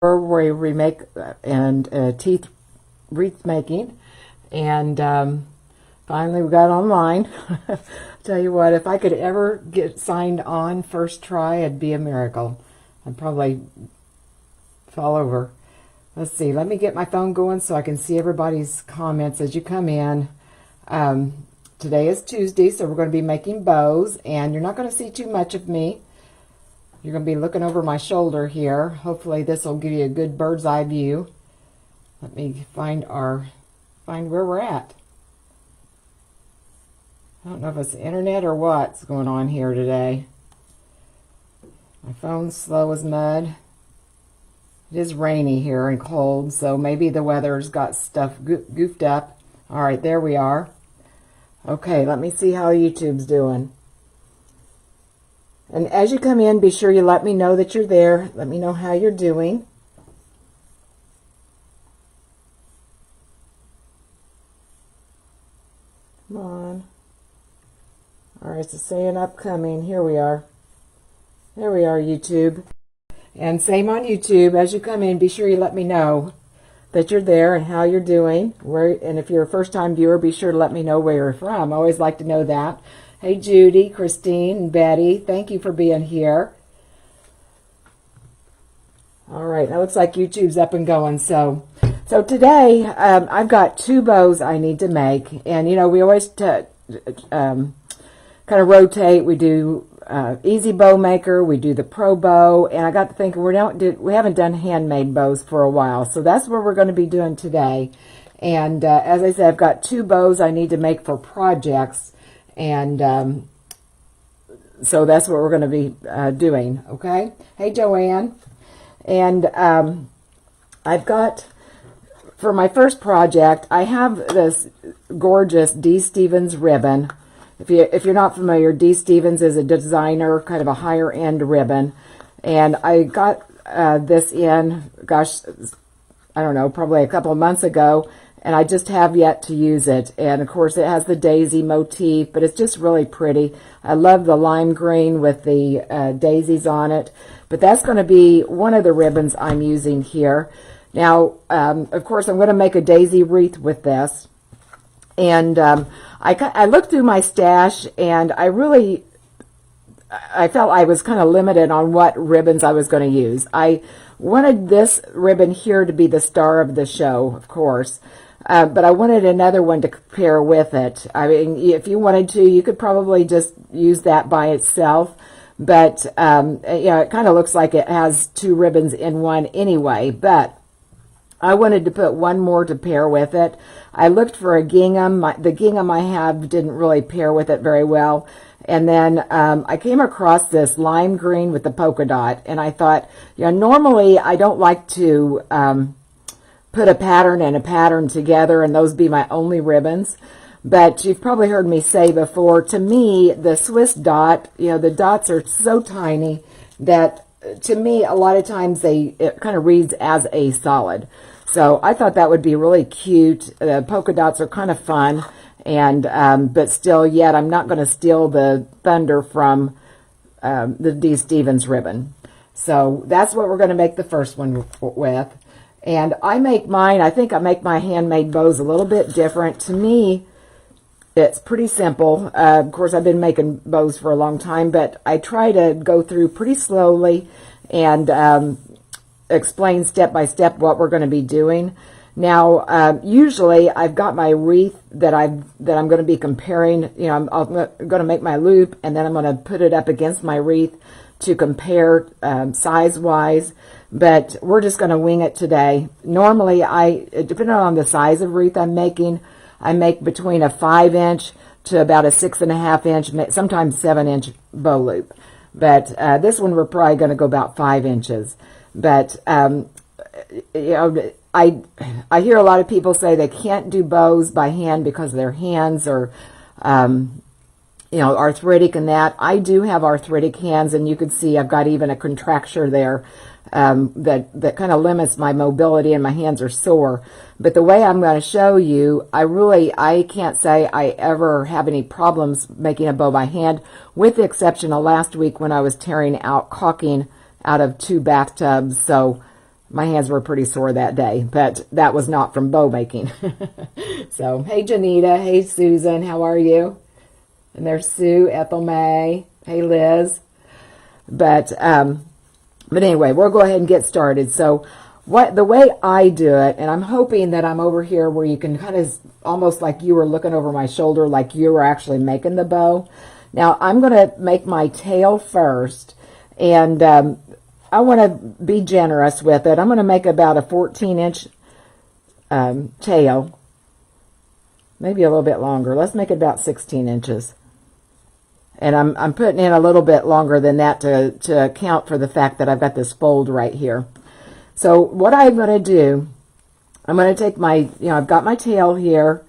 where we make and teeth wreath making, and finally we got online. Tell you what, if I could ever get signed on first try, it'd be a miracle. I'd probably fall over. Let's see, let me get my phone going so I can see everybody's comments as you come in. Today is Tuesday, so we're going to be making bows, and you're not going to see too much of me. You're going to be looking over my shoulder here. Hopefully this will give you a good bird's eye view. Let me find where we're at. I don't know if it's the internet or what's going on here today. My phone's slow as mud. It is rainy here and cold, so maybe the weather's got stuff goofed up. All right, there we are. Okay, let me see how YouTube's doing. And as you come in, be sure you let me know that you're there. Let me know how you're doing. Come on. All right, so saying upcoming. Here we are. There we are, YouTube. And same on YouTube. As you come in, be sure you let me know that you're there and how you're doing. And if you're a first-time viewer, be sure to let me know where you're from. I always like to know that. Hey, Judy, Christine, and Betty, thank you for being here. All right, now looks like YouTube's up and going. So today, I've got 2 bows I need to make. And, you know, we always kind of rotate. We do Easy Bow Maker, we do the Pro Bow, and I got to thinking we haven't done handmade bows for a while. So that's what we're going to be doing today. And as I said, I've got 2 bows I need to make for projects. And so that's what we're going to be doing, okay? Hey, Joanne. And I've got, for my first project, I have this gorgeous D. Stevens ribbon. If you're not familiar, D. Stevens is a designer, kind of a higher-end ribbon. And I got this in, gosh, I don't know, probably a couple of months ago. And I just have yet to use it. And, of course, it has the daisy motif, but it's just really pretty. I love the lime green with the daisies on it. But that's going to be one of the ribbons I'm using here. Now, of course, I'm going to make a daisy wreath with this. And I looked through my stash, and I felt I was kind of limited on what ribbons I was going to use. I wanted this ribbon here to be the star of the show, of course. But I wanted another one to pair with it. I mean, if you wanted to, you could probably just use that by itself. But, you know, it kind of looks like it has 2 ribbons in one anyway. But I wanted to put one more to pair with it. I looked for a gingham. The gingham I have didn't really pair with it very well. And then I came across this lime green with the polka dot. And I thought, you know, normally I don't like to put a pattern and a pattern together and those be my only ribbons. But you've probably heard me say before, to me, the Swiss dot, you know, the dots are so tiny that to me, a lot of times it kind of reads as a solid. So I thought that would be really cute. The polka dots are kind of fun, and but still, yet I'm not going to steal the thunder from the D. Stevens ribbon. So that's what we're going to make the first one with. And I think I make my handmade bows a little bit different. To me, it's pretty simple. Of course, I've been making bows for a long time, but I try to go through pretty slowly and explain step by step what we're going to be doing. Now, usually I've got my wreath that I'm going to be comparing. You know, I'm going to make my loop, and then I'm going to put it up against my wreath to compare size-wise. But we're just going to wing it today. Normally, depending on the size of wreath I'm making, I make between a 5-inch to about a 6.5-inch, sometimes 7-inch bow loop. But this one we're probably going to go about 5 inches. But you know, I hear a lot of people say they can't do bows by hand because their hands are you know, arthritic and that. I do have arthritic hands, and you can see I've got even a contracture there that kind of limits my mobility, and my hands are sore. But the way I'm going to show you, I can't say I ever have any problems making a bow by hand, with the exception of last week when I was tearing out caulking out of 2 bathtubs. So My hands were pretty sore that day, but that was not from bow making. So, hey Janita, hey Susan, how are you? And there's Sue, Ethel May, hey Liz. But anyway, we'll go ahead and get started. So the way I do it, and I'm hoping that I'm over here where you can kind of, almost like you were looking over my shoulder, like you were actually making the bow. Now I'm going to make my tail first, and I want to be generous with it. I'm going to make about a 14-inch tail, maybe a little bit longer. Let's make it about 16 inches. And I'm putting in a little bit longer than that to account for the fact that I've got this fold right here. So what I'm going to do, I'm going to take my, I've got my tail here.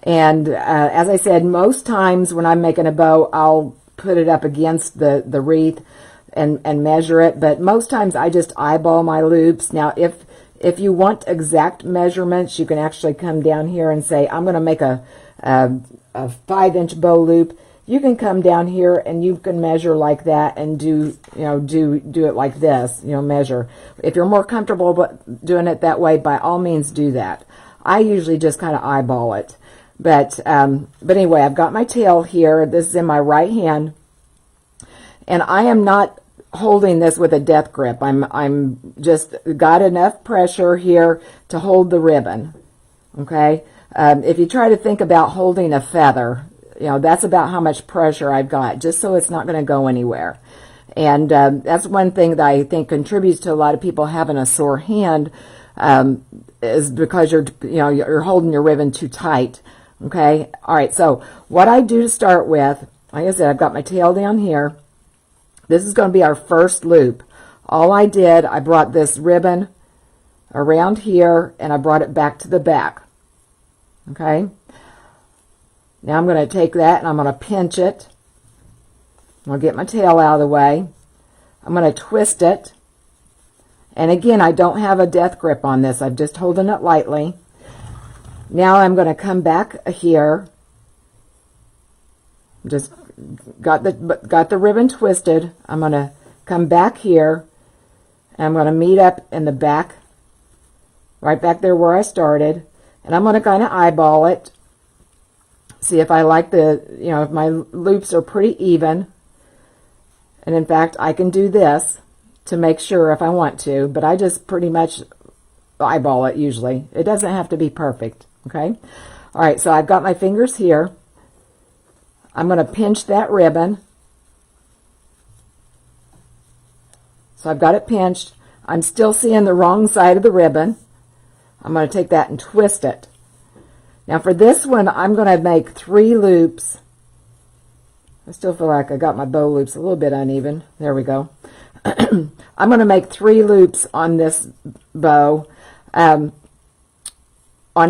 And as I said, most times when I'm making a bow, I'll put it up against the wreath and measure it. But most times I just eyeball my loops. Now, if you want exact measurements, you can actually come down here and say, I'm going to make a 5-inch bow loop. You can come down here and you can measure like that and do it like this, measure. If you're more comfortable doing it that way, by all means do that. I usually just kind of eyeball it. But anyway, I've got my tail here. This is in my right hand. And I am not holding this with a death grip. I'm just got enough pressure here to hold the ribbon. Okay? If you try to think about holding a feather, that's about how much pressure I've got, just so it's not going to go anywhere. And that's one thing that I think contributes to a lot of people having a sore hand, is because you're holding your ribbon too tight. Okay. All right. So what I do to start with, like I said, I've got my tail down here. This is going to be our first loop. All I did, I brought this ribbon around here and I brought it back to the back. Okay. Now I'm going to take that and I'm going to pinch it. I'll get my tail out of the way. I'm going to twist it. And again, I don't have a death grip on this. I'm just holding it lightly. Now I'm going to come back here. Just got the ribbon twisted. I'm going to come back here. And I'm going to meet up in the back, right back there where I started. And I'm going to kind of eyeball it. See if I like if my loops are pretty even. And in fact, I can do this to make sure if I want to, but I just pretty much eyeball it usually. It doesn't have to be perfect, okay? All right, so I've got my fingers here. I'm going to pinch that ribbon. So I've got it pinched. I'm still seeing the wrong side of the ribbon. I'm going to take that and twist it. Now for this one, I'm going to make 3 loops. I still feel like I got my bow loops a little bit uneven. There we go. I'm going to make 3 loops on this bow on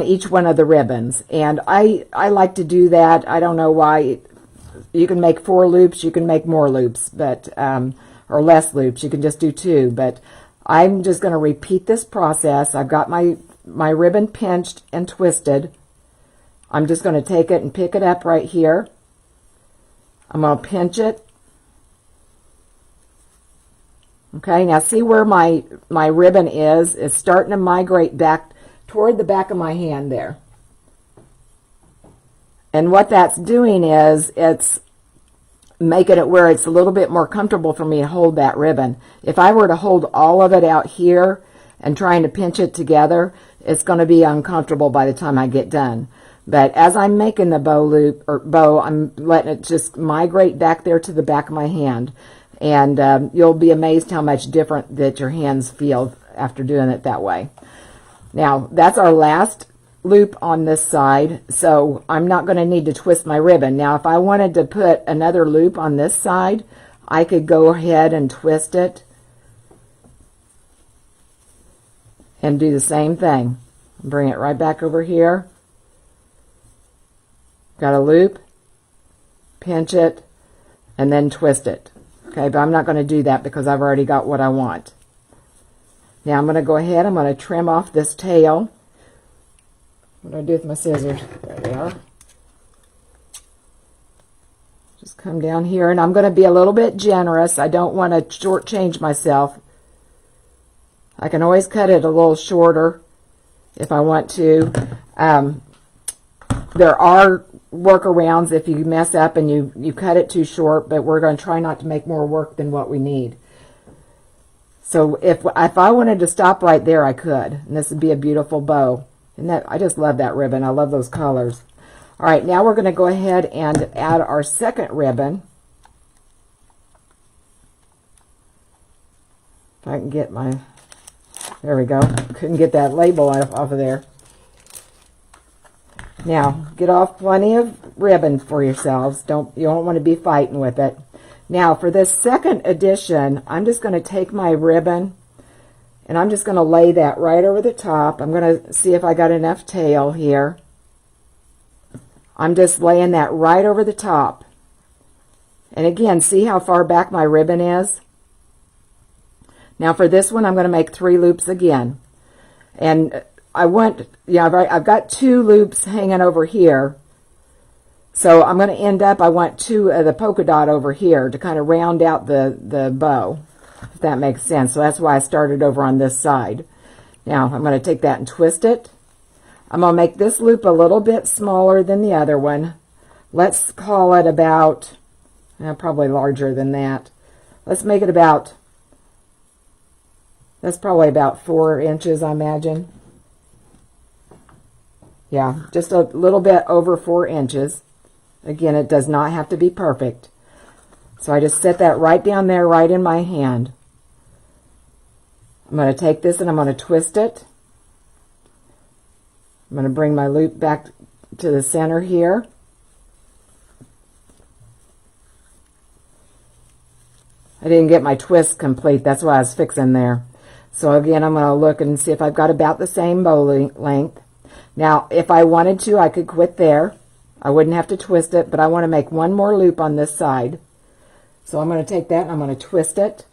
each one of the ribbons. And I like to do that. I don't know why. You can make 4 loops. You can make more loops, but or less loops. You can just do 2. But I'm just going to repeat this process. I've got my ribbon pinched and twisted. I'm just going to take it and pick it up right here. I'm going to pinch it. Okay, now see where my ribbon is? It's starting to migrate back toward the back of my hand there. And what that's doing is it's making it where it's a little bit more comfortable for me to hold that ribbon. If I were to hold all of it out here and trying to pinch it together, it's going to be uncomfortable by the time I get done. But as I'm making the bow, I'm letting it just migrate back there to the back of my hand. And you'll be amazed how much different that your hands feel after doing it that way. Now, that's our last loop on this side, so I'm not going to need to twist my ribbon. Now, if I wanted to put another loop on this side, I could go ahead and twist it and do the same thing. Bring it right back over here. Got a loop, pinch it, and then twist it. Okay, but I'm not going to do that because I've already got what I want. Now I'm going to go ahead, I'm going to trim off this tail. What do I do with my scissors? There they are. Just come down here, and I'm going to be a little bit generous. I don't want to shortchange myself. I can always cut it a little shorter if I want to. There are workarounds if you mess up and you cut it too short, but we're going to try not to make more work than what we need. So if I wanted to stop right there, I could. And this would be a beautiful bow. And that, I just love that ribbon. I love those colors. All right, now we're going to go ahead and add our second ribbon. If I can get my, there we go. Couldn't get that label off of there. Now, get off plenty of ribbon for yourselves. You don't want to be fighting with it. Now, for this second edition, I'm just going to take my ribbon and I'm just going to lay that right over the top. I'm going to see if I got enough tail here. I'm just laying that right over the top. And again, see how far back my ribbon is? Now, for this one, I'm going to make 3 loops again. And I've got 2 loops hanging over here. So I'm going to end up, I want 2 of the polka dot over here to kind of round out the bow, if that makes sense. So that's why I started over on this side. Now I'm going to take that and twist it. I'm going to make this loop a little bit smaller than the other one. Let's call it about, probably larger than that. Let's make it about, that's probably about 4 inches, I imagine. Yeah, just a little bit over 4 inches. Again, it does not have to be perfect. So I just set that right down there, right in my hand. I'm going to take this and I'm going to twist it. I'm going to bring my loop back to the center here. I didn't get my twist complete. That's why I was fixing there. So again, I'm going to look and see if I've got about the same bow length. Now, if I wanted to, I could quit there. I wouldn't have to twist it, but I want to make one more loop on this side. So I'm going to take that and I'm going to twist it.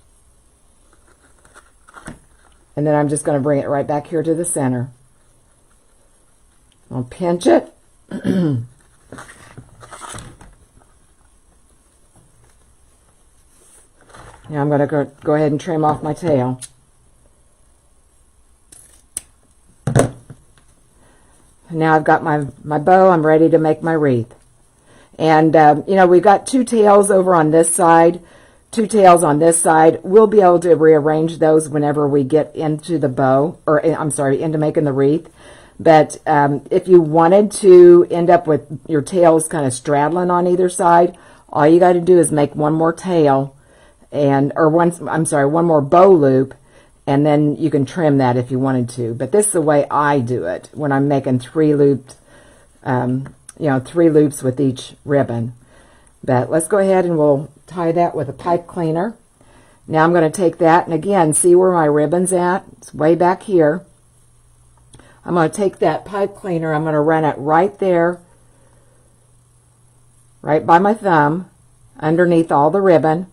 And then I'm just going to bring it right back here to the center. I'll pinch it. Now I'm going to go ahead and trim off my tail. Now I've got my bow. I'm ready to make my wreath. And, we've got 2 tails over on this side, 2 tails on this side. We'll be able to rearrange those whenever we get into the bow, or I'm sorry, into making the wreath. But if you wanted to end up with your tails kind of straddling on either side, all you got to do is make one more tail, one more bow loop, and then you can trim that if you wanted to. But this is the way I do it when I'm making 3 looped, 3 loops with each ribbon. But let's go ahead and we'll tie that with a pipe cleaner. Now I'm going to take that and again, see where my ribbon's at? It's way back here. I'm going to take that pipe cleaner, I'm going to run it right there, right by my thumb, underneath all the ribbon.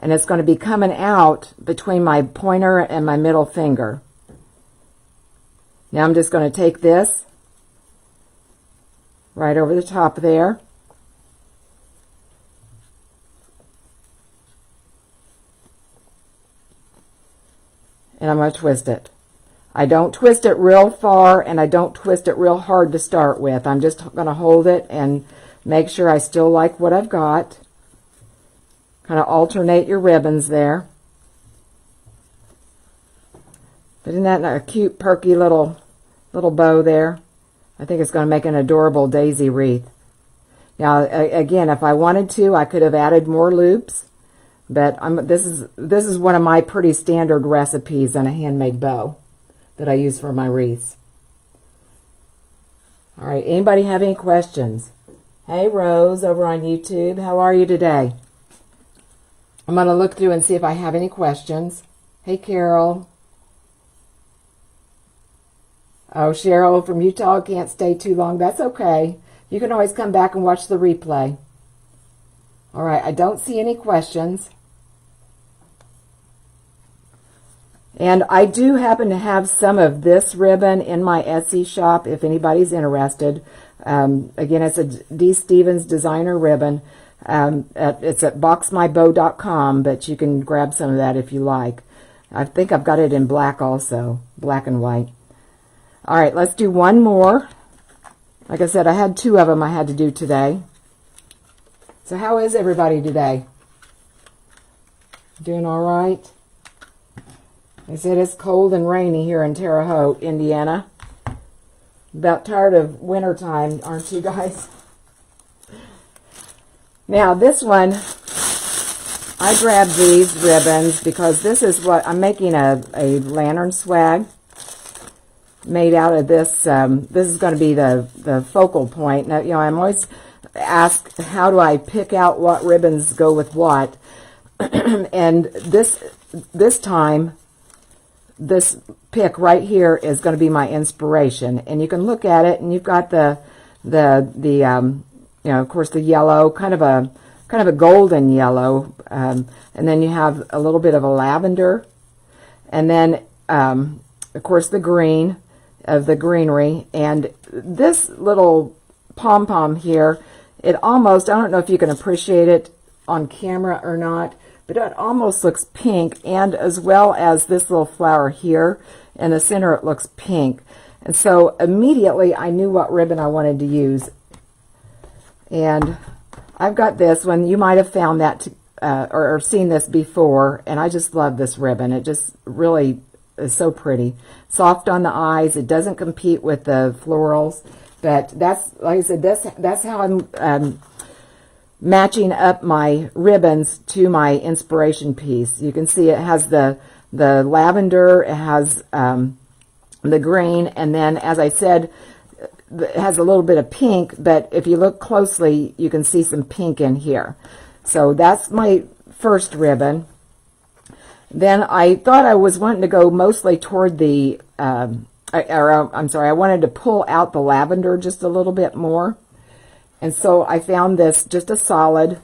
And it's going to be coming out between my pointer and my middle finger. Now I'm just going to take this right over the top there. And I'm going to twist it. I don't twist it real far and I don't twist it real hard to start with. I'm just going to hold it and make sure I still like what I've got. Kind of alternate your ribbons there. But isn't that a cute, perky little bow there? I think it's going to make an adorable daisy wreath. Now, again, if I wanted to, I could have added more loops. But this is one of my pretty standard recipes on a handmade bow that I use for my wreaths. All right, anybody have any questions? Hey, Rose, over on YouTube, how are you today? I'm going to look through and see if I have any questions. Hey, Carol. Oh, Cheryl from Utah can't stay too long. That's okay. You can always come back and watch the replay. All right, I don't see any questions. And I do happen to have some of this ribbon in my Etsy shop if anybody's interested. Again, it's a D. Stevens designer ribbon. It's at boxmybow.com, but you can grab some of that if you like. I think I've got it in black also, black and white. All right, let's do one more. Like I said, I had 2 of them I had to do today. So how is everybody today? Doing all right? I said it's cold and rainy here in Terre Haute, Indiana. About tired of wintertime, aren't you guys? Now this one, I grabbed these ribbons because this is what I'm making a lantern swag made out of this. This is going to be the focal point. Now, you know, I'm always asked, how do I pick out what ribbons go with what? And this time, this pick right here is going to be my inspiration. And you can look at it, and you've got the you know, of course, the yellow, kind of a golden yellow, and then you have a little bit of a lavender, and then of course the green of the greenery. And this little pom-pom here, it almost, I don't know if you can appreciate it on camera or not, but it almost looks pink, and as well as this little flower here in the center, it looks pink. And so immediately I knew what ribbon I wanted to use. And I've got this one. You might have found that or seen this before, and I just love this ribbon. It just really is so pretty. Soft on the eyes. It doesn't compete with the florals, but that's, like I said, that's how I'm matching up my ribbons to my inspiration piece. You can see it has the lavender, it has the green, and then, as I said, it has a little bit of pink, but if you look closely, you can see some pink in here. So that's my first ribbon. Then I thought I was wanting to go mostly toward the, I'm sorry, I wanted to pull out the lavender just a little bit more. And so I found this, just a solid,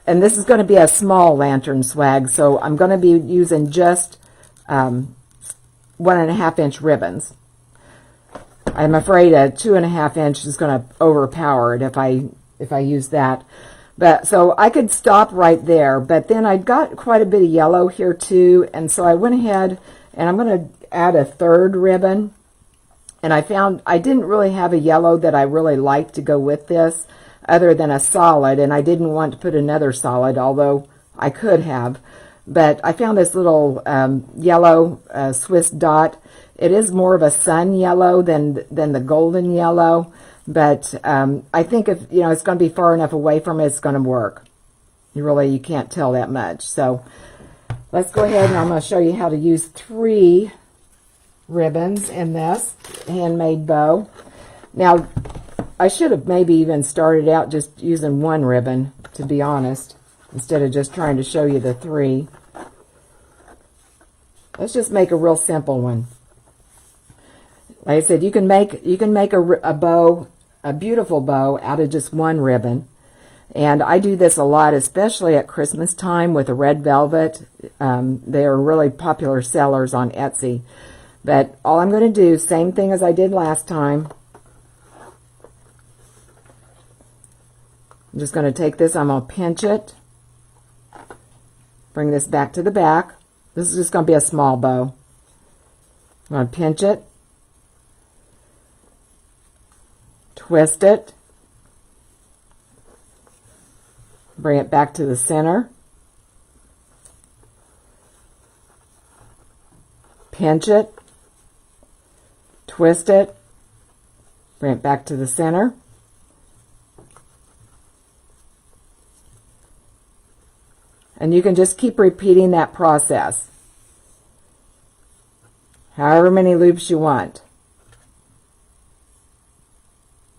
and this is going to be a small lantern swag, so I'm going to be using just 1.5 inch ribbons. I'm afraid a 2.5 inch is going to overpower it if I use that. But so I could stop right there, but then I got quite a bit of yellow here too, and so I went ahead and I'm going to add a 3rd ribbon. And I found I didn't really have a yellow that I really liked to go with this, other than a solid, and I didn't want to put another solid, although I could have. But I found this little yellow Swiss dot. It is more of a sun yellow than the golden yellow, but I think if it's going to be far enough away from it, it's going to work. You can't tell that much. So let's go ahead, and I'm going to show you how to use 3 ribbons in this handmade bow. Now, I should have maybe even started out just using 1 ribbon, to be honest, instead of just trying to show you the 3. Let's just make a real simple one. Like I said, you can make a bow, a beautiful bow, out of just 1 ribbon. And I do this a lot, especially at Christmas time with the red velvet. They are really popular sellers on Etsy. But all I'm going to do, same thing as I did last time. I'm just going to take this, I'm going to pinch it, bring this back to the back. This is just going to be a small bow. I'm going to pinch it, twist it, bring it back to the center, pinch it, twist it, bring it back to the center, and you can just keep repeating that process however many loops you want.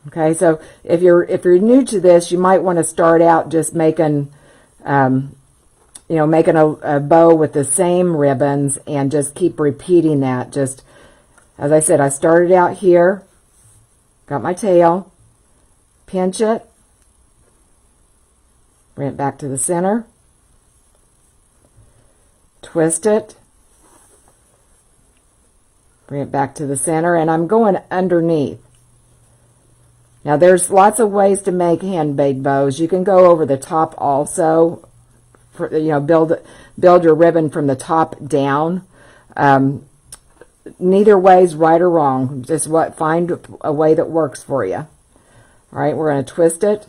Okay, so if you're new to this, you might want to start out just making making a bow with the same ribbons and just keep repeating that. Just as I said, I started out here, got my tail, pinch it, bring it back to the center, twist it, bring it back to the center, and I'm going underneath. Now there's lots of ways to make handmade bows. You can go over the top also, for, you know, build your ribbon from the top down. Neither way is right or wrong. Just find a way that works for you. All right, we're going to twist it,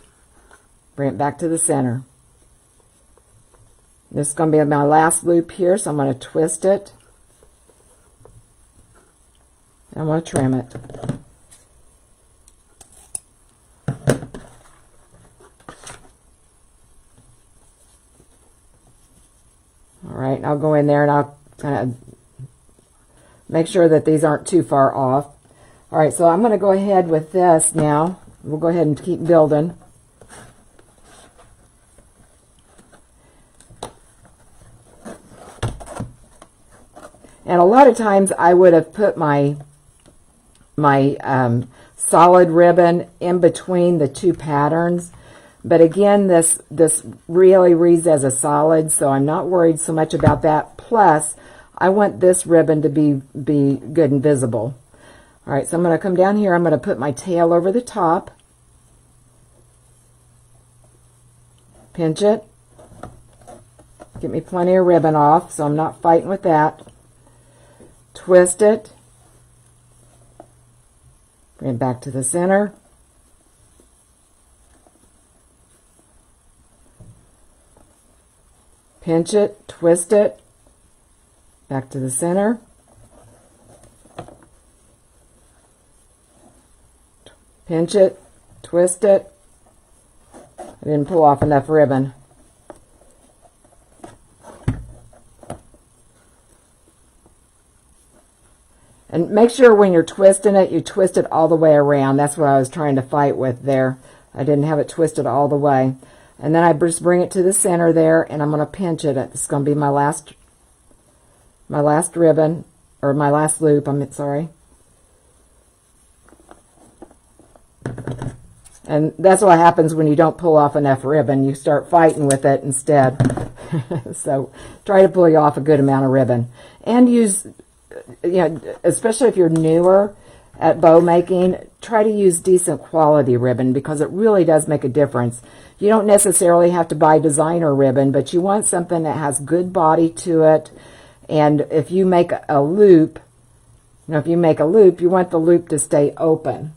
bring it back to the center. This is going to be my last loop here, so I'm going to twist it. I'm going to trim it. All right, and I'll go in there and I'll kind of make sure that these aren't too far off. All right, so I'm going to go ahead with this now. We'll go ahead and keep building. And a lot of times I would have put my solid ribbon in between the two patterns. But again, this really reads as a solid, so I'm not worried so much about that. Plus, I want this ribbon to be good and visible. All right, so I'm going to come down here. I'm going to put my tail over the top. Pinch it. Get me plenty of ribbon off, so I'm not fighting with that. Twist it. Bring it back to the center. Pinch it, twist it, back to the center. Pinch it, twist it. I didn't pull off enough ribbon. And make sure when you're twisting it, you twist it all the way around. That's what I was trying to fight with there. I didn't have it twisted all the way. And then I just bring it to the center there, and I'm going to pinch it. It's going to be my last ribbon, or my last loop, I'm sorry. And that's what happens when you don't pull off enough ribbon. You start fighting with it instead. So try to pull off a good amount of ribbon. And use, you know, especially if you're newer at bow making, try to use decent quality ribbon, because it really does make a difference. You don't necessarily have to buy designer ribbon, but you want something that has good body to it. And if you make a loop, you know, if you make a loop, you want the loop to stay open.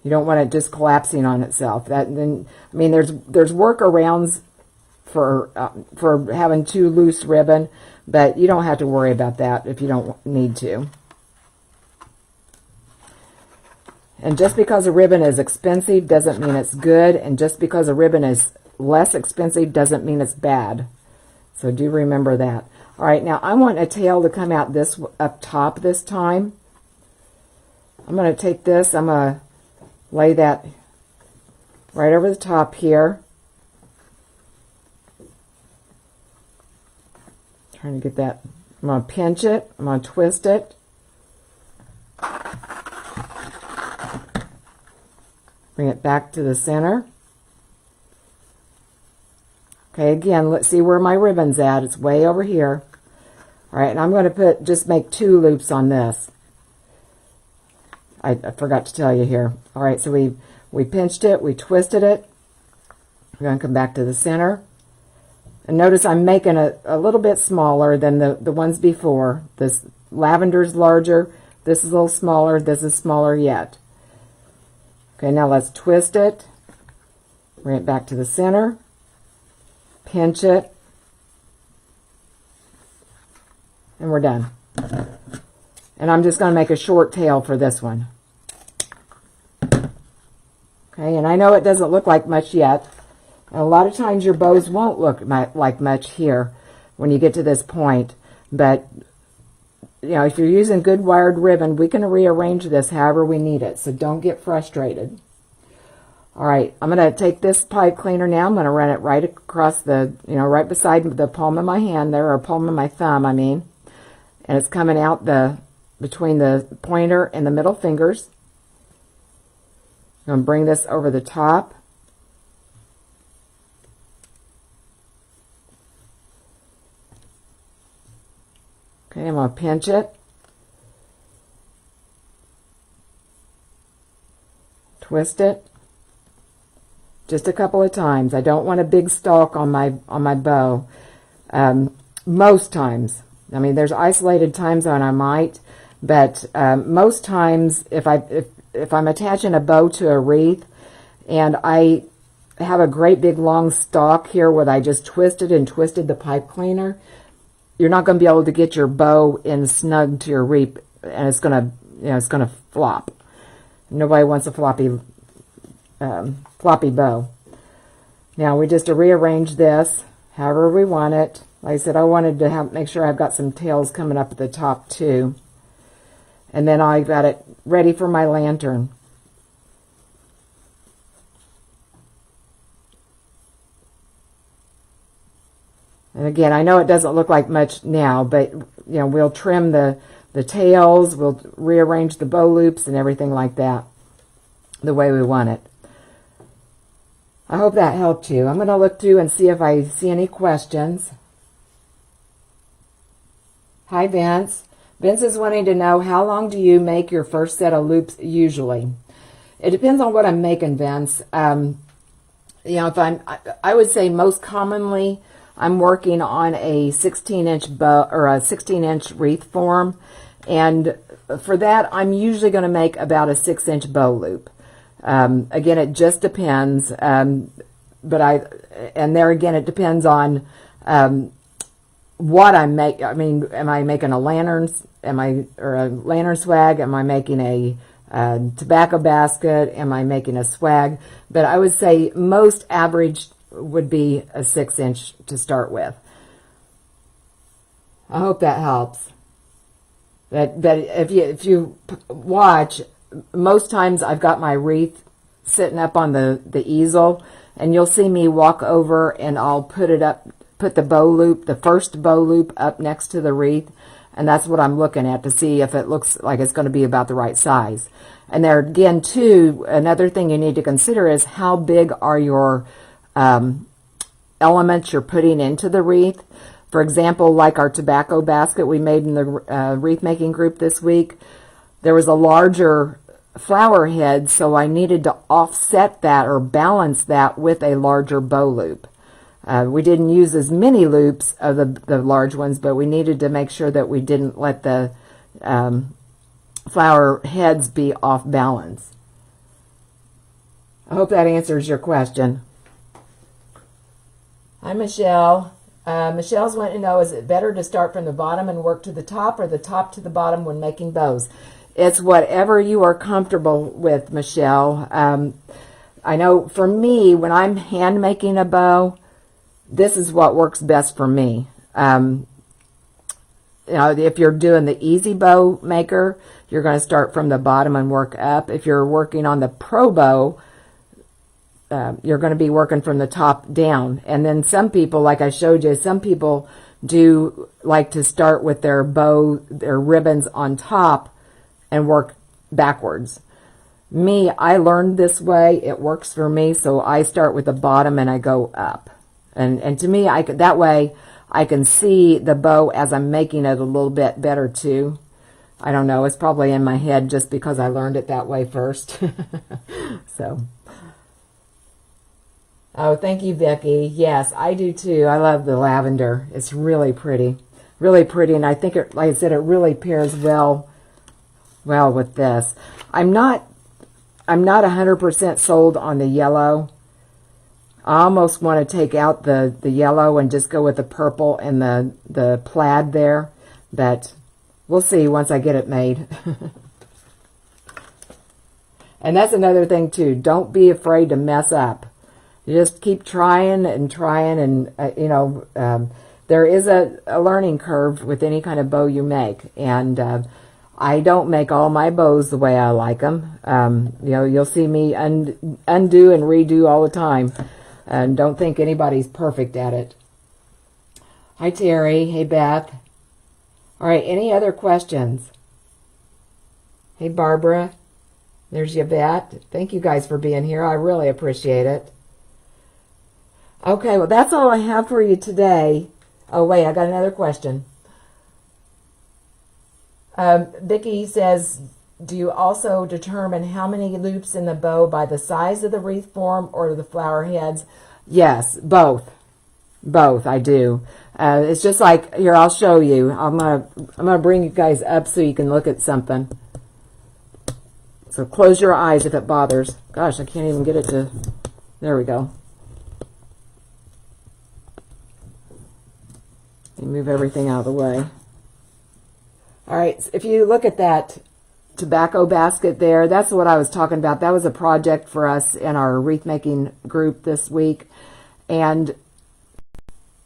You don't want it just collapsing on itself. Then, I mean, there's workarounds for having too loose ribbon, but you don't have to worry about that if you don't need to. And just because a ribbon is expensive doesn't mean it's good, and just because a ribbon is less expensive doesn't mean it's bad. So do remember that. All right, now I want a tail to come out this up top this time. I'm going to take this, I'm going to lay that right over the top here. Trying to get that. I'm going to pinch it, I'm going to twist it. Bring it back to the center. Okay, again, let's see where my ribbon's at. It's way over here. All right, and I'm going to just make 2 loops on this. I forgot to tell you here. All right, so we pinched it, we twisted it. We're going to come back to the center. And notice I'm making it a little bit smaller than the ones before. This lavender's larger, this is a little smaller, this is smaller yet. Okay, now let's twist it, bring it back to the center, pinch it, and we're done. And I'm just going to make a short tail for this one. Okay, and I know it doesn't look like much yet. And a lot of times your bows won't look like much here when you get to this point. But, you know, if you're using good wired ribbon, we can rearrange this however we need it. So don't get frustrated. All right, I'm going to take this pipe cleaner now. I'm going to run it right across the, you know, right beside the palm of my hand there, or palm of my thumb, I mean. And it's coming out between the pointer and the middle fingers. I'm going to bring this over the top. Okay, I'm going to pinch it. Twist it. just a couple of times. I don't want a big stalk on my bow. Most times. I mean, there's isolated times when I might, but most times if I'm attaching a bow to a wreath and I have a great big long stalk here where I just twisted and twisted the pipe cleaner, you're not going to be able to get your bow in snug to your wreath, and it's going to flop. Nobody wants a floppy bow. Now we just rearrange this however we want it. Like I said, I wanted to make sure I've got some tails coming up at the top too. And then I got it ready for my lantern. And again, I know it doesn't look like much now, but we'll trim the tails, we'll rearrange the bow loops and everything like that the way we want it. I hope that helped you. I'm going to look through and see if I see any questions. Hi, Vince. Vince is wanting to know, how long do you make your first set of loops usually? It depends on what I'm making, Vince. If I would say most commonly I'm working on a 16-inch bow or a 16-inch wreath form, and for that I'm usually going to make about a 6-inch bow loop. Again, it just depends. And there again, it depends on what I'm making. I mean, am I making a lantern? Or a lantern swag? Am I making a tobacco basket? Am I making a swag? But I would say most average would be a 6-inch to start with. I hope that helps. But if you watch, most times I've got my wreath sitting up on the easel, and you'll see me walk over and I'll put the bow loop, the first bow loop, up next to the wreath, and that's what I'm looking at to see if it looks like it's going to be about the right size. And there again too, another thing you need to consider is how big are your elements you're putting into the wreath. For example, like our tobacco basket we made in the wreath making group this week, there was a larger flower head, so I needed to offset that or balance that with a larger bow loop. We didn't use as many loops of the large ones, but we needed to make sure that we didn't let the flower heads be off balance. I hope that answers your question. Hi, Michelle. Michelle's wanting to know, is it better to start from the bottom and work to the top, or the top to the bottom when making bows? It's whatever you are comfortable with, Michelle. I know for me, when I'm hand making a bow, this is what works best for me. If you're doing the easy bow maker, you're going to start from the bottom and work up. If you're working on the pro bow, you're going to be working from the top down. And then some people, like I showed you, some people do like to start with their bow, their ribbons on top and work backwards. Me, I learned this way. It works for me, so I start with the bottom and I go up. And to me, that way I can see the bow as I'm making it a little bit better too. I don't know. It's probably in my head just because I learned it that way first. So. Oh, thank you, Vicki. Yes, I do too. I love the lavender. It's really pretty. Really pretty. And I think, like I said, it really pairs well with this. I'm not 100% sold on the yellow. I almost want to take out the yellow and just go with the purple and the plaid there. But we'll see once I get it made. And that's another thing too. Don't be afraid to mess up. You just keep trying and trying, and there is a learning curve with any kind of bow you make. And I don't make all my bows the way I like them. You'll see me undo and redo all the time. And don't think anybody's perfect at it. Hi, Terry. Hey, Beth. All right, any other questions? Hey, Barbara. There's Yvette. Thank you guys for being here. I really appreciate it. Okay, well, that's all I have for you today. Oh, wait, I got another question. Vicki says, do you also determine how many loops in the bow by the size of the wreath form or the flower heads? Yes, both. Both, I do. It's just like, here, I'll show you. I'm gonna bring you guys up so you can look at something. So close your eyes if it bothers. Gosh, I can't even get it to, there we go. Let me move everything out of the way. All right, if you look at that tobacco basket there, that's what I was talking about. That was a project for us in our wreath making group this week. And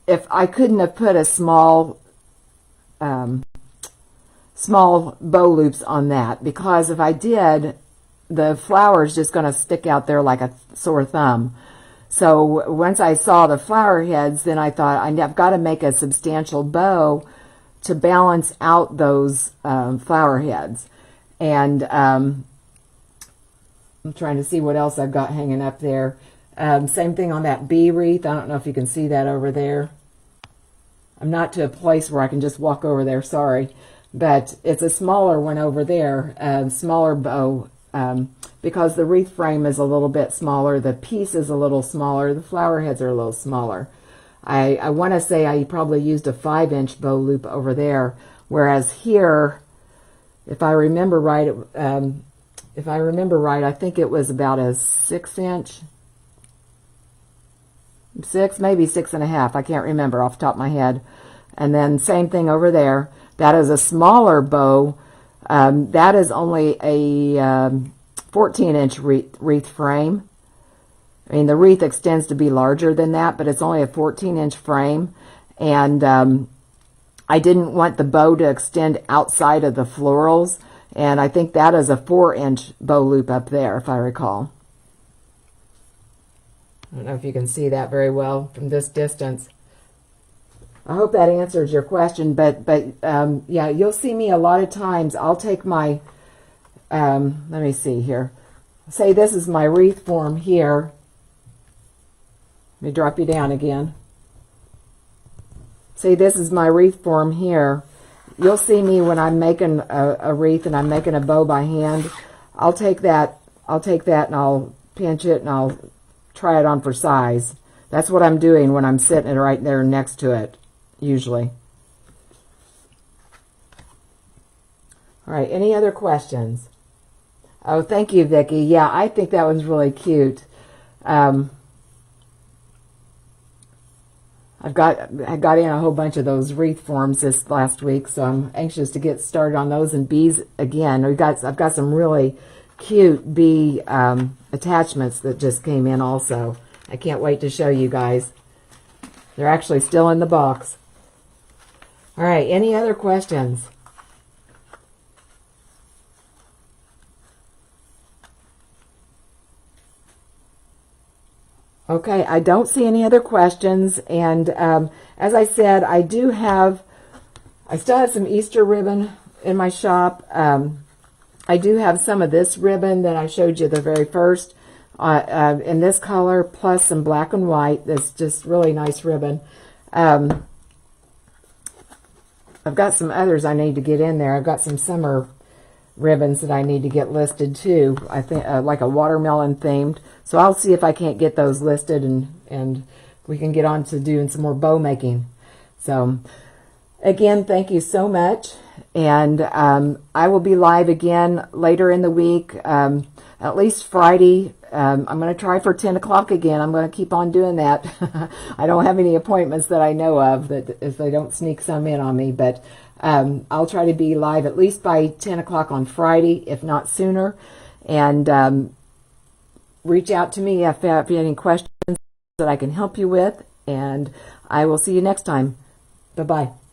if I couldn't have put a small bow loops on that, because if I did, the flower is just going to stick out there like a sore thumb. So once I saw the flower heads, then I thought I've got to make a substantial bow to balance out those flower heads. And I'm trying to see what else I've got hanging up there. Same thing on that bee wreath. I don't know if you can see that over there. I'm not to a place where I can just walk over there, sorry. But it's a smaller one over there, smaller bow, because the wreath frame is a little bit smaller, the piece is a little smaller, the flower heads are a little smaller. I want to say I probably used a 5-inch bow loop over there, whereas here, if I remember right, I think it was about a 6-inch, maybe 6.5. I can't remember off the top of my head. And then same thing over there. That is a smaller bow. That is only a 14-inch wreath frame. I mean, the wreath extends to be larger than that, but it's only a 14-inch frame. And I didn't want the bow to extend outside of the florals. And I think that is a 4-inch bow loop up there, if I recall. I don't know if you can see that very well from this distance. I hope that answers your question, but yeah, you'll see me a lot of times. I'll take my, let me see here. Say this is my wreath form here. Let me drop you down again. Say this is my wreath form here. You'll see me when I'm making a wreath and I'm making a bow by hand. I'll take that and I'll pinch it and I'll try it on for size. That's what I'm doing when I'm sitting right there next to it, usually. All right, any other questions? Oh, thank you, Vicki. Yeah, I think that was really cute. I got in a whole bunch of those wreath forms this last week, so I'm anxious to get started on those. And bees again. I've got some really cute bee attachments that just came in also. I can't wait to show you guys. They're actually still in the box. All right, any other questions? Okay, I don't see any other questions. And as I said, I still have some Easter ribbon in my shop. I do have some of this ribbon that I showed you the very first in this color, plus some black and white. That's just really nice ribbon. I've got some others I need to get in there. I've got some summer ribbons that I need to get listed too. I think like a watermelon themed. So I'll see if I can't get those listed and we can get on to doing some more bow making. So again, thank you so much. And I will be live again later in the week, at least Friday. I'm going to try for 10 o'clock again. I'm going to keep on doing that. I don't have any appointments that I know of, that if they don't sneak some in on me, but I'll try to be live at least by 10 o'clock on Friday, if not sooner. And reach out to me if you have any questions that I can help you with. And I will see you next time. Bye-bye.